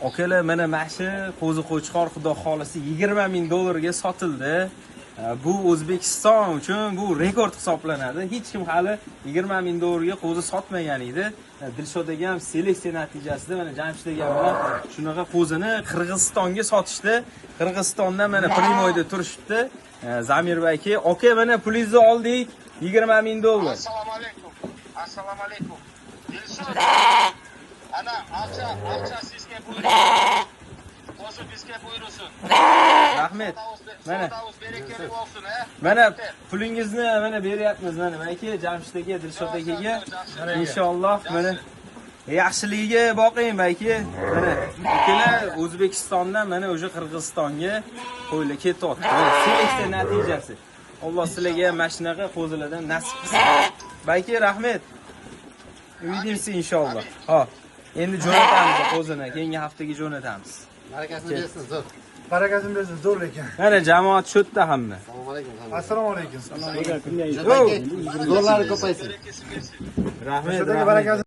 Akalar, mana mashi qo'zi qo'chqor xudo xolisi 20 ming dollarga sotildi. Bu O'zbekiston uchun bu rekord hisoblanadi. Hech kim hali 20 ming dollarga qo'zi sotmagan edi. Dilshod aka ham seleksiya natijasida mana Jamshid aka bilan shunaqa qo'zini Qirg'izistonga sotishdi. Qirg'izistondan mana Primoyda turishibdi. Zamir aka, aka mana pulingizni oldik. 20 ming dollar. Assalomu alaykum. Assalomu alaykum. Dilshod. Ana archa sizga buyursin. Qo'zi bizga buyursin. Rahmat. Mana berekali bo'lsin, mana pulingizni mana beryapmiz mana aka Jamshid aka, Dilshod akaga. Inshaalloh mana yaxshiligiga boqing aka. Mana akalar O'zbekistondan mana o'sha Qirg'izistonga qo'ylar ketyapti. Seleksiya natijasi. Alloh sizlarga ham mana shunaqa qo'zilardan nasib qilsin. Aka rahmat. Umidimsiz inshaalloh. Ha, endi jo'natamiz qo'zini, keyingi haftaga jo'natamiz. Barakasini bersin, zo'r. Barakasini bersin, zo'r ekan. Mana jamoat shu yerda hamma. Assalomu alaykum. Assalomu alaykum. Zo'rlari ko'paysin. Rahmat. Barakasini